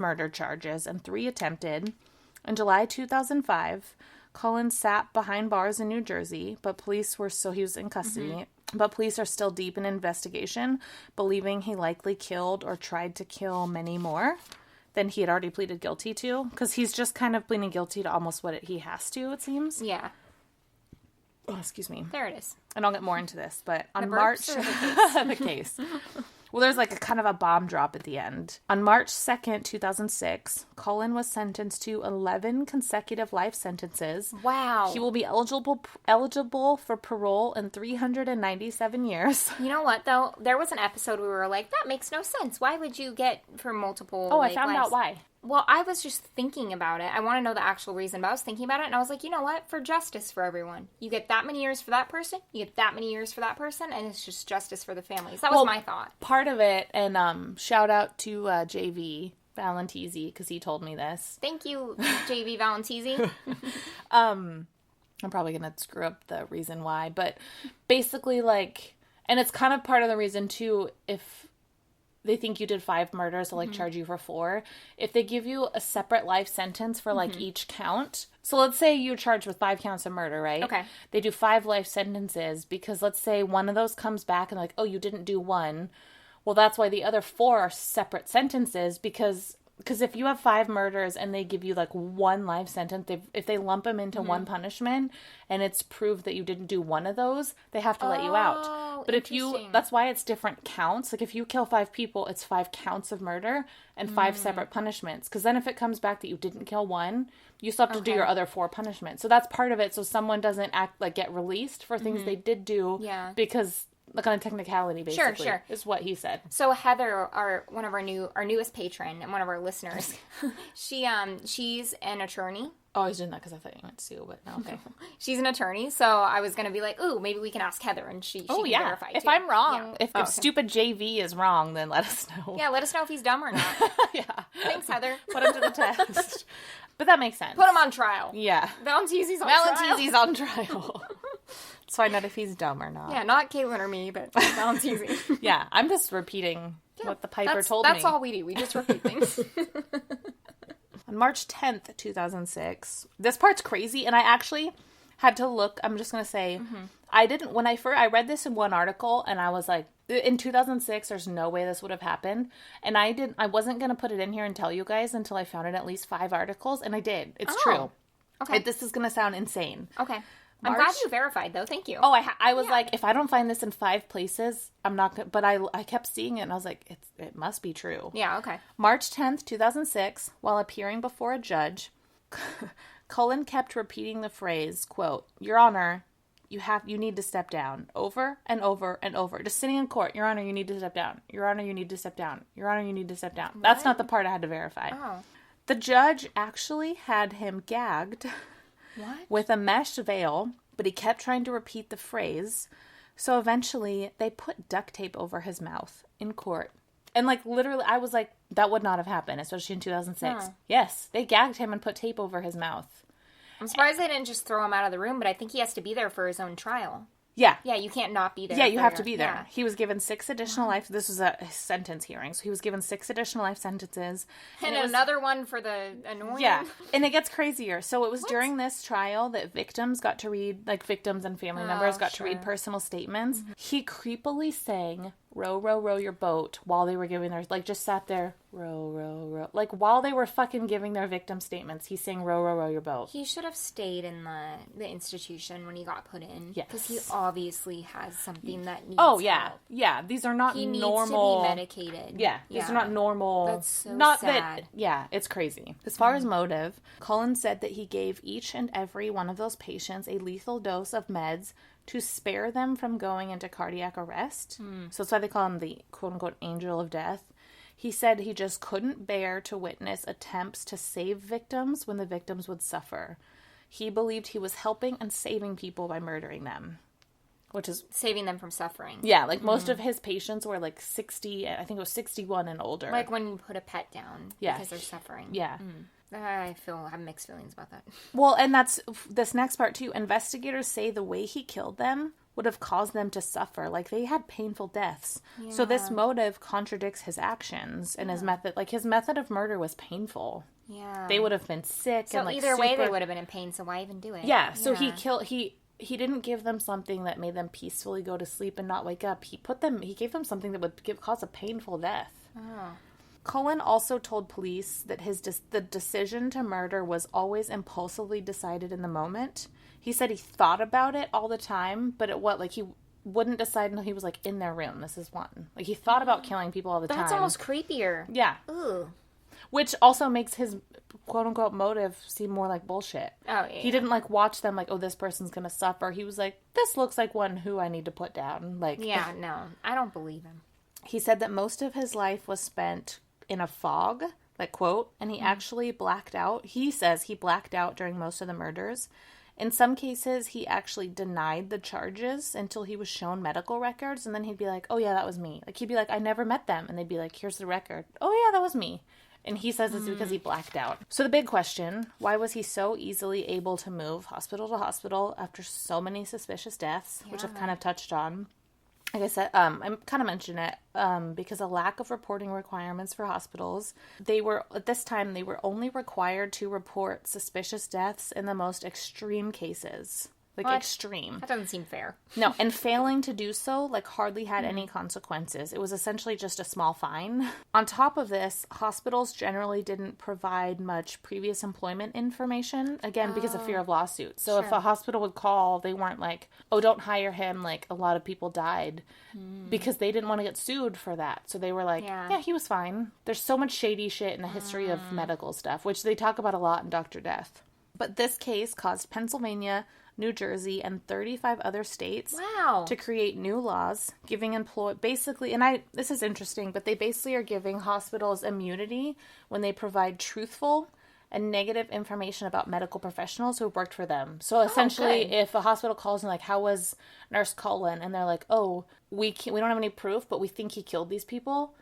murder charges and 3 attempted. In July 2005, Cullen sat behind bars in New Jersey, but he was in custody, but police are still deep in investigation, believing he likely killed or tried to kill many more than he had already pleaded guilty to, because he's just kind of pleading guilty to almost what he has to, it seems. Yeah. Oh, excuse me. There it is. And I'll get more into this, but on March... the case. Well, there's like a kind of a bomb drop at the end. On March 2nd, 2006, Cullen was sentenced to 11 consecutive life sentences. Wow. He will be eligible for parole in 397 years. You know what, though? There was an episode where we were like, that makes no sense. Why would you get for multiple I found out why. Well, I was just thinking about it. I want to know the actual reason, but I was thinking about it, and I was like, you know what? For justice for everyone. You get that many years for that person, you get that many years for that person, and it's just justice for the families. That was my thought. Part of it, and shout out to JV Valentisi, because he told me this. Thank you, JV Valentisi. I'm probably going to screw up the reason why, but basically, like, and it's kind of part of the reason, too, if they think you did 5 murders, they'll, like, charge you for 4. If they give you a separate life sentence for, like, each count. So let's say you're charged with 5 counts of murder, right? Okay. They do 5 life sentences because let's say one of those comes back and like, oh, you didn't do 1. Well, that's why the other 4 are separate sentences because if you have 5 murders and they give you, like, 1 life sentence, if they lump them into one punishment and it's proved that you didn't do 1 of those, they have to let you out. But that's why it's different counts. Like, if you kill 5 people, it's 5 counts of murder and 5 separate punishments. Because then if it comes back that you didn't kill 1, you still have to do your other 4 punishments. So that's part of it. So someone doesn't get released for things they did do. Yeah. Because... like on a technicality, basically. Sure. Is what he said. So Heather, one of our newest patron and one of our listeners, she's an attorney. Oh, I was doing that because I thought you meant Sue, but no, okay. She's an attorney, so I was going to be like, ooh, maybe we can ask Heather, and she can verify, if too. I'm wrong, if stupid JV is wrong, then let us know. Yeah, let us know if he's dumb or not. Yeah. Thanks, Heather. Put him to the test. But that makes sense. Put him on trial. Yeah. Valentisi's on trial. Let's find out if he's dumb or not. Yeah, not Caitlin or me, but Valentisi. Yeah, I'm just repeating what the Piper told me. That's all we do. We just repeat things. On March 10th, 2006, this part's crazy, and I actually had to look. I'm just going to say, I didn't, when I read this in one article, and I was like, in 2006, there's no way this would have happened. And I wasn't going to put it in here and tell you guys until I found it at least 5 articles, and I did. It's true. Okay. This is going to sound insane. Okay. I'm glad you verified, though. Thank you. Oh, I was like, if I don't find this in 5 places, I'm not going to, but I kept seeing it, and I was like, it must be true. Yeah, okay. March 10th, 2006, while appearing before a judge, Cullen kept repeating the phrase, quote, "Your Honor, you need to step down," over and over and over. Just sitting in court, "Your Honor, you need to step down. Your Honor, you need to step down. Your Honor, you need to step down." What? That's not the part I had to verify. Oh. The judge actually had him gagged with a mesh veil, but he kept trying to repeat the phrase. So eventually, they put duct tape over his mouth in court. And, like, literally, I was like, that would not have happened, especially in 2006. Huh. Yes, they gagged him and put tape over his mouth. I'm surprised they didn't just throw him out of the room, but I think he has to be there for his own trial. Yeah. Yeah, you can't not be there. Yeah, you have to be there. Yeah. He was given 6 additional life... This was a sentence hearing, so he was given 6 additional life sentences. And another one for the annoying... Yeah, and it gets crazier. So it was during this trial that victims got to read... Like, victims and family members got to read personal statements. Mm-hmm. He creepily sang, "Row, row, row your boat," while they were giving their... Like, just sat there, row, row, row. Like, while they were fucking giving their victim statements, he sang, "Row, row, row your boat." He should have stayed in the institution when he got put in. Yes. Because he obviously has something that needs help. Yeah. These are not normal... He needs to be medicated. Yeah. These are not normal... That's so sad. It's crazy. As far as motive, Cullen said that he gave each and every one of those patients a lethal dose of meds to spare them from going into cardiac arrest. So that's why they call him the quote-unquote angel of death. He said he just couldn't bear to witness attempts to save victims when the victims would suffer. He believed he was helping and saving people by murdering them. Which is... saving them from suffering. Yeah, like most of his patients were like 60, I think it was 61 and older. Like when you put a pet down because they're suffering. Yeah. I have mixed feelings about that. Well, and that's this next part too. Investigators say the way he killed them would have caused them to suffer. Like, they had painful deaths. Yeah. So this motive contradicts his actions and his method. Like, his method of murder was painful. Yeah. They would have been sick. So and, like, either way, they would have been in pain, so why even do it? Yeah, so he didn't give them something that made them peacefully go to sleep and not wake up. He gave them something that would cause a painful death. Oh. Cullen also told police that the decision to murder was always impulsively decided in the moment. He said he thought about it all the time, but he wouldn't decide until he was, like, in their room. This is one. Like, he thought about killing people all the time. That's almost creepier. Yeah. Ooh. Which also makes his quote-unquote motive seem more like bullshit. Oh, yeah. He didn't, like, watch them like, oh, this person's gonna suffer. He was like, this looks like one who I need to put down. Like, yeah, no. I don't believe him. He said that most of his life was spent in a fog, like, quote, and he actually blacked out. He says he blacked out during most of the murders. In some cases, he actually denied the charges until he was shown medical records, and then he'd be like, oh, yeah, that was me. Like, he'd be like, I never met them. And they'd be like, here's the record. Oh, yeah, that was me. And he says it's because he blacked out. So the big question, why was he so easily able to move hospital to hospital after so many suspicious deaths, which I've kind of touched on? Like I said, I kind of mentioned it because a lack of reporting requirements for hospitals. At this time, they were only required to report suspicious deaths in the most extreme cases. Like, extreme. That doesn't seem fair. No, and failing to do so, like, hardly had any consequences. It was essentially just a small fine. On top of this, hospitals generally didn't provide much previous employment information, again, because of fear of lawsuits. So if a hospital would call, they weren't like, oh, don't hire him, like, a lot of people died, because they didn't want to get sued for that. So they were like, yeah, he was fine. There's so much shady shit in the history of medical stuff, which they talk about a lot in Dr. Death. But this case caused Pennsylvania, New Jersey, and 35 other states to create new laws giving basically, and this is interesting, but they basically are giving hospitals immunity when they provide truthful and negative information about medical professionals who worked for them. So essentially, if a hospital calls and like, how was Nurse Cullen? And they're like, oh, we don't have any proof, but we think he killed these people.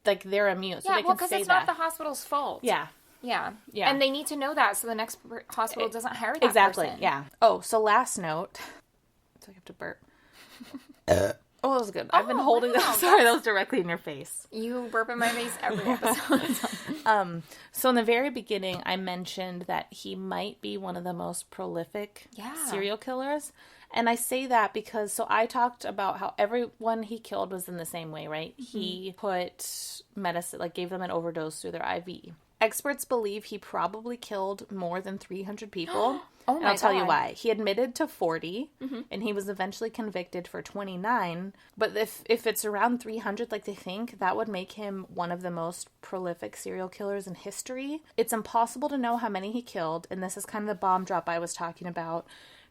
Like, they're immune. So they can say that. Yeah, because it's not the hospital's fault. Yeah. Yeah. And they need to know that so the next hospital doesn't hire that person. Yeah. Oh, so last note. So I have to burp. Oh, that was good. I've been holding that. Sorry, that was directly in your face. You burp in my face every episode. So in the very beginning, I mentioned that he might be one of the most prolific serial killers. And I say that because, so I talked about how everyone he killed was in the same way, right? Mm-hmm. He put medicine, like gave them an overdose through their IV. Experts believe he probably killed more than 300 people. Oh my and I'll tell you God. why. He admitted to 40, and he was eventually convicted for 29. But if it's around 300, like they think, that would make him one of the most prolific serial killers in history. It's impossible to know how many he killed, and this is kind of the bomb drop I was talking about,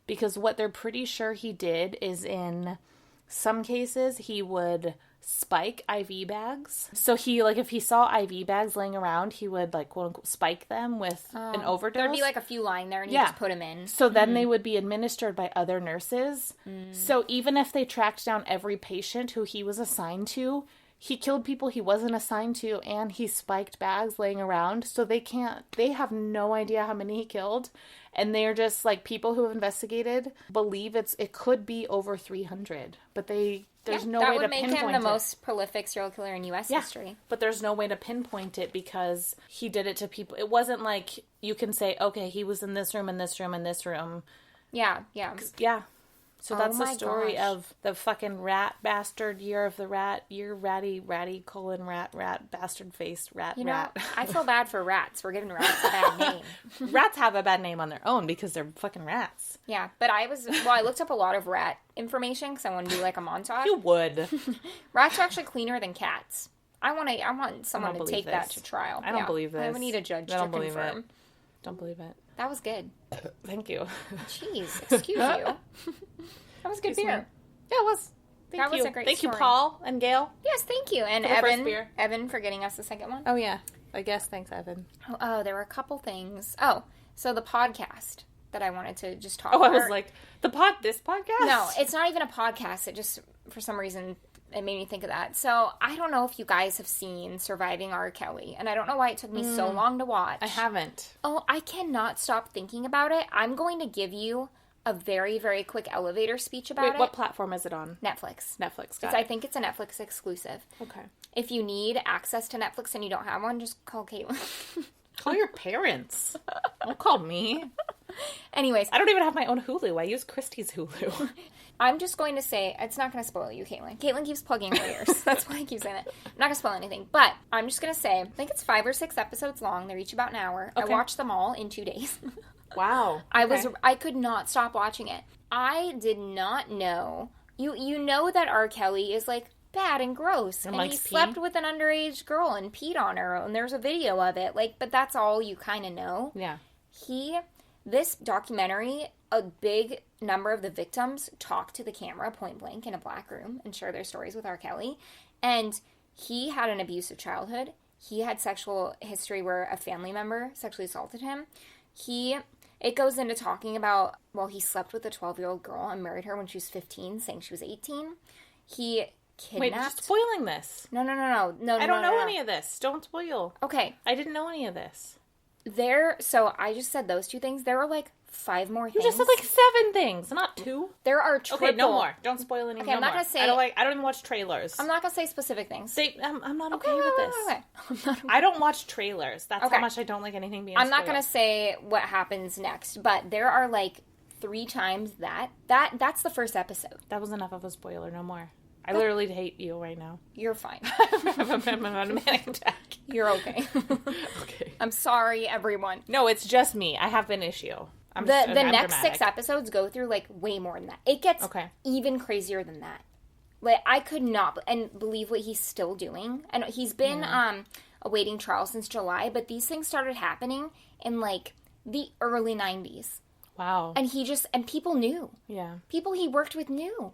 because what they're pretty sure he did is in some cases he would spike IV bags. So he, like, if he saw IV bags laying around, he would, like, quote unquote, spike them with an overdose. There'd be, like, a few lying there, and you just put them in. So then they would be administered by other nurses. So even if they tracked down every patient who he was assigned to, he killed people he wasn't assigned to, and he spiked bags laying around. So they have no idea how many he killed. And they're just, like, people who have investigated believe it could be over 300. But there's no way to pinpoint it. That would make him the most prolific serial killer in U.S. history. But there's no way to pinpoint it because he did it to people. It wasn't like you can say, okay, he was in this room, in this room, in this room. Yeah. Yeah. So that's the story of the fucking rat bastard, year of the rat, year ratty, rat, bastard face, rat. I feel bad for rats. We're giving rats a bad name. Rats have a bad name on their own because they're fucking rats. Yeah, but I looked up a lot of rat information because I want to do like a montage. You would. Rats are actually cleaner than cats. I want someone to take that to trial. I don't believe this. We need a judge to confirm. Don't believe it. That was good. Thank you. Jeez, excuse you. That was good beer. Yeah, it was. That was a great story. Thank you, Paul and Gail. Yes, thank you. And Evan for getting us the second one. Oh, yeah. I guess. Thanks, Evan. Oh, there were a couple things. Oh, so the podcast that I wanted to just talk about. Oh, I was like, this podcast? No, it's not even a podcast. It just, for some reason, it made me think of that. So, I don't know if you guys have seen Surviving R. Kelly, and I don't know why it took me so long to watch. I haven't. Oh, I cannot stop thinking about it. I'm going to give you a very, very quick elevator speech about Wait, it. what platform is it on? Netflix. I think it's a Netflix exclusive. Okay. If you need access to Netflix and you don't have one, just call Caitlin. Call your parents. Don't call me. Anyways. I don't even have my own Hulu. I use Christy's Hulu. I'm just going to say, it's not going to spoil you, Caitlin. Caitlin keeps plugging her ears. That's why I keep saying that. I'm not going to spoil anything. But I'm just going to say, I think it's 5 or 6 episodes long. They're each about an hour. Okay. I watched them all in 2 days. Wow. I could not stop watching it. I did not know. You know that R. Kelly is, like, bad and gross. And he slept with an underage girl and peed on her. And there's a video of it. Like, but that's all you kind of know. Yeah. This documentary, a big number of the victims talk to the camera point blank in a black room and share their stories with R. Kelly. And he had an abusive childhood. He had sexual history where a family member sexually assaulted him. It goes into talking about, well, he slept with a 12-year-old girl and married her when she was 15, saying she was 18. He kidnapped... Wait, you're spoiling this. No. I don't know any of this. Don't spoil. Okay. I didn't know any of this. So I just said those 2 things. There are, like, 5 more things. You just said, like, 7 things, not 2. There are triple... Okay, no more. Don't spoil any more. Okay, I'm not going to say... I don't even watch trailers. I'm not going to say specific things. I'm not okay with this. Okay. I'm not okay. I don't watch trailers. That's how much I don't like anything being spoiled. I'm not going to say what happens next, but there are, like, 3 times that's the first episode. That was enough of a spoiler. No more. I literally hate you right now. You're fine. I'm on a manic attack. You're okay. Okay. I'm sorry, everyone. No, it's just me. I have an issue. The next dramatic. 6 episodes go through, like, way more than that. It gets even crazier than that. Like, I could not believe what he's still doing. And he's been awaiting trial since July, but these things started happening in, like, the early 90s. Wow. And people knew. Yeah. People he worked with knew.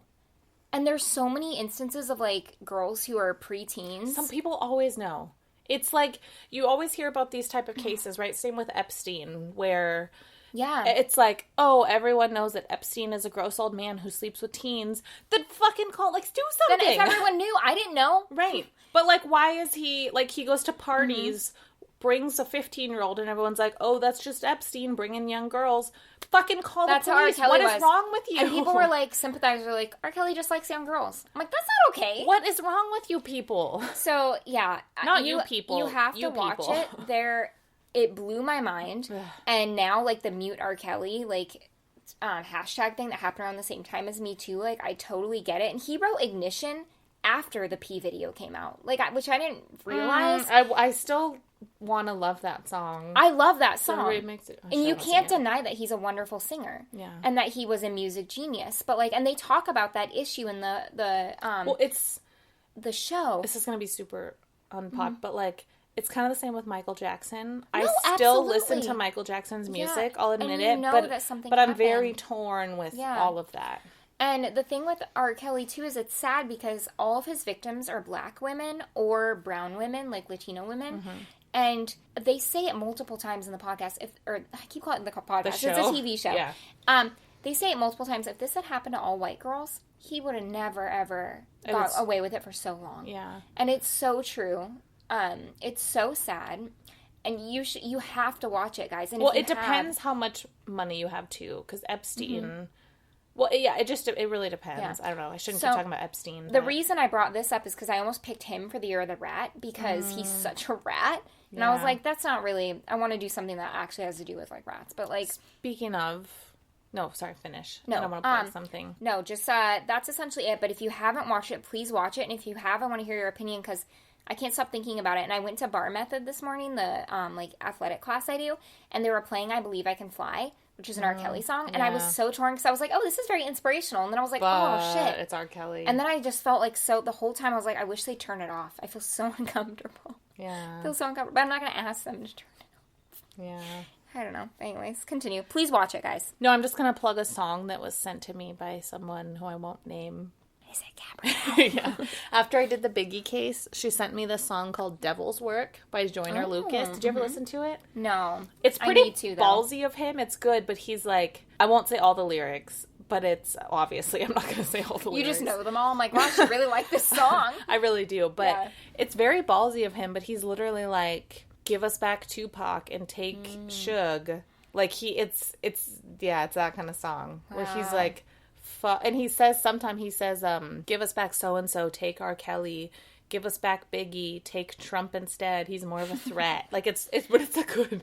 And there's so many instances of, like, girls who are preteens. Some people always know. It's like, you always hear about these type of cases, right? Same with Epstein, where... Yeah. It's like, oh, everyone knows that Epstein is a gross old man who sleeps with teens. Then fucking call, like, do something. Then if everyone knew, I didn't know. Right. But, like, why is he, like, he goes to parties, brings a 15-year-old, and everyone's like, oh, that's just Epstein bringing young girls. Fucking call the police. What is wrong with you? And people were, like, sympathizers were like, R. Kelly just likes young girls. I'm like, that's not okay. What is wrong with you people? So, yeah. Not you people. You have to watch it. It blew my mind. And now, like, the mute R. Kelly, like, hashtag thing that happened around the same time as Me Too, like, I totally get it. And he wrote Ignition after the P video came out, like, which I didn't realize. I still want to love that song. I love that song. And you can't deny that he's a wonderful singer. Yeah. And that he was a music genius. But, like, and they talk about that issue in it's the show. This is going to be super unpop, but, like, it's kind of the same with Michael Jackson. No, I still absolutely. listen to Michael Jackson's music. Yeah. I'll admit it. But I'm very torn with all of that. And the thing with R. Kelly, too, is it's sad because all of his victims are black women or brown women, like Latino women. Mm-hmm. And they say it multiple times in the podcast. I keep calling it the podcast. It's a TV show. Yeah. They say it multiple times. If this had happened to all white girls, he would have never, ever got away with it for so long. Yeah. And it's so true. It's so sad, and you have to watch it, guys. And it depends how much money you have too, because Epstein. Mm-hmm. Well, yeah, it really depends. Yeah. I don't know. I shouldn't keep talking about Epstein. The reason I brought this up is because I almost picked him for the Year of the Rat because he's such a rat, and I was like, that's not really. I want to do something that actually has to do with, like, rats, but, like, speaking of. No, sorry, finish. No, I don't want to plug something. No, just that's essentially it. But if you haven't watched it, please watch it, and if you have, I want to hear your opinion because I can't stop thinking about it. And I went to Bar Method this morning, the like athletic class I do, and they were playing "I Believe I Can Fly," which is an R. Kelly song, and I was so torn because I was like, "Oh, this is very inspirational," and then I was like, "Oh shit, it's R. Kelly," and then I just felt like the whole time I was like, "I wish they'd turn it off." I feel so uncomfortable. Yeah, I feel so uncomfortable, but I'm not going to ask them to turn it off. Yeah. I don't know. Anyways, continue. Please watch it, guys. No, I'm just going to plug a song that was sent to me by someone who I won't name. Is it Gabrielle? Yeah. After I did the Biggie case, she sent me this song called Devil's Work by Joyner Lucas. Did you ever listen to it? No. It's pretty ballsy of him. It's good, but he's like, I won't say all the lyrics, but it's obviously, I'm not going to say all the lyrics. You just know them all. I'm like, wow, I really like this song. I really do, but it's very ballsy of him, but he's literally like, give us back Tupac and take Suge. Like it's that kind of song where he's Wow. like, and he says, give us back so-and-so, take R. Kelly, give us back Biggie, take Trump instead, he's more of a threat. Like but it's a good,